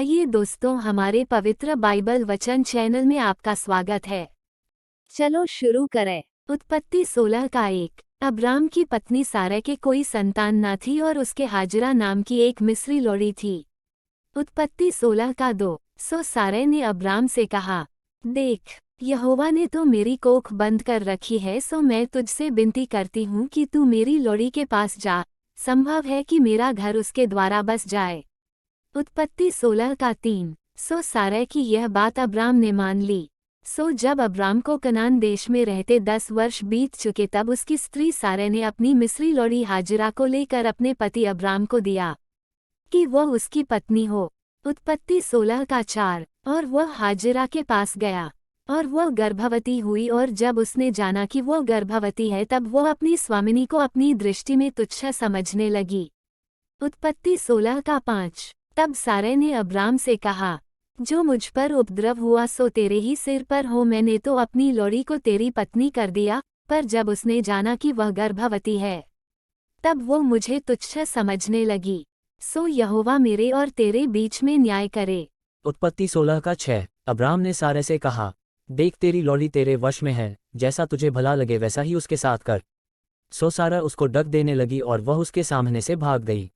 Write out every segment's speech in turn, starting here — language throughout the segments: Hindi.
आइए दोस्तों, हमारे पवित्र बाइबल वचन चैनल में आपका स्वागत है। चलो शुरू करें। उत्पत्ति 16 का 1। अब्राम की पत्नी सारा के कोई संतान न थी और उसके हाजिरा नाम की एक मिस्री लोड़ी थी। उत्पत्ति 16 का 2। सो सारै ने अब्राम से कहा, देख, यहोवा ने तो मेरी कोख बंद कर रखी है, सो मैं तुझसे विनती करती हूँ कि तू मेरी लोड़ी के पास जा, संभव है कि मेरा घर उसके द्वारा बस जाए। उत्पत्ति 16 का 3। सो सारै की यह बात अब्राम ने मान ली। सो जब अब्राम को कनान देश में रहते 10 वर्ष बीत चुके, तब उसकी स्त्री सारै ने अपनी मिस्री लोड़ी हाजिरा को लेकर अपने पति अब्राम को दिया कि वह उसकी पत्नी हो। उत्पत्ति 16 का 4। और वह हाजिरा के पास गया और वह गर्भवती हुई, और जब उसने जाना कि वह गर्भवती है, तब वह अपनी स्वामिनी को अपनी दृष्टि में तुच्छ समझने लगी। उत्पत्ति 16 का 5। तब सारै ने अब्राम से कहा, जो मुझ पर उपद्रव हुआ सो तेरे ही सिर पर हो। मैंने तो अपनी लोड़ी को तेरी पत्नी कर दिया, पर जब उसने जाना कि वह गर्भवती है, तब वो मुझे तुच्छ समझने लगी। सो यहोवा मेरे और तेरे बीच में न्याय करे। उत्पत्ति 16 का 6। अब्राम ने सारै से कहा, देख, तेरी लोड़ी तेरे वश में है, जैसा तुझे भला लगे वैसा ही उसके साथ कर। सो सारा उसको डक देने लगी और वह उसके सामने से भाग गई।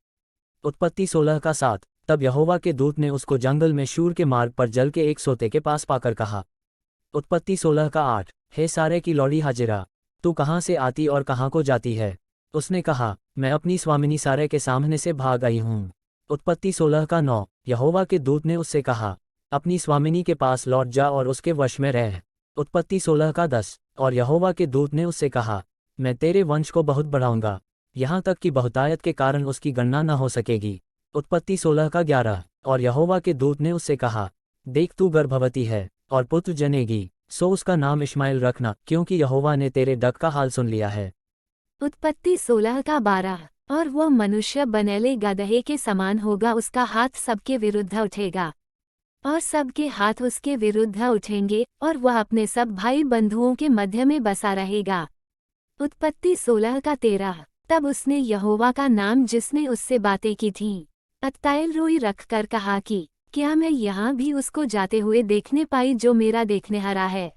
उत्पत्ति 16 का 7। तब यहोवा के दूत ने उसको जंगल में शूर के मार्ग पर जल के एक सोते के पास पाकर कहा। उत्पत्ति 16 का 8। हे सारे की लौड़ी हाजिरा, तू कहाँ से आती और कहाँ को जाती है? उसने कहा, मैं अपनी स्वामिनी सारे के सामने से भाग आई हूँ। उत्पत्ति 16 का 9। यहोवा के दूत ने उससे कहा, अपनी स्वामिनी के पास लौट जा और उसके वश में रह। उत्पत्ति 16 का 10। और यहोवा के दूत ने उससे कहा, मैं तेरे वंश को बहुत बढ़ाऊंगा, यहाँ तक कि बहुतायत के कारण उसकी गणना न हो सकेगी। उत्पत्ति 16 का 11। और यहोवा के दूत ने उससे कहा, देख, तू गर्भवती है और पुत्र जनेगी, सो उसका नाम इश्माएल रखना, क्योंकि यहोवा ने तेरे डक का हाल सुन लिया है। उत्पत्ति 16 का 12। और वह मनुष्य बनेले गदहे के समान होगा, उसका हाथ सबके विरुद्ध उठेगा और सबके हाथ उसके विरुद्ध उठेंगे, और वह अपने सब भाई बंधुओं के मध्य में बसा रहेगा। उत्पत्ति 16 का 13। तब उसने यहोवा का नाम जिसने उससे बातें की थीं अत्ताएल रोई रखकर कहा कि क्या मैं यहाँ भी उसको जाते हुए देखने पाई जो मेरा देखनेहारा है।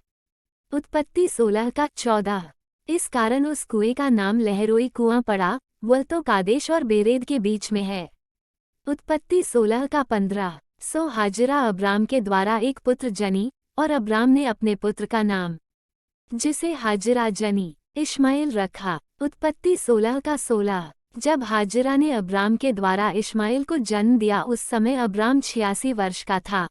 उत्पत्ति 16 का 14। इस कारण उस कुएं का नाम लहरोई कुआं पड़ा, वह तो कादेश और बेरेद के बीच में है। उत्पत्ति 16 का 15। सो हाजिरा अब्राम के द्वारा एक पुत्र जनी, और अब्राम ने अपने पुत्र का नाम, जिसे हाजिरा जनी, इश्माएल रखा। उत्पत्ति 16 का 16। जब हाजिरा ने अब्राम के द्वारा इश्माएल को जन्म दिया, उस समय अब्राम 86 वर्ष का था।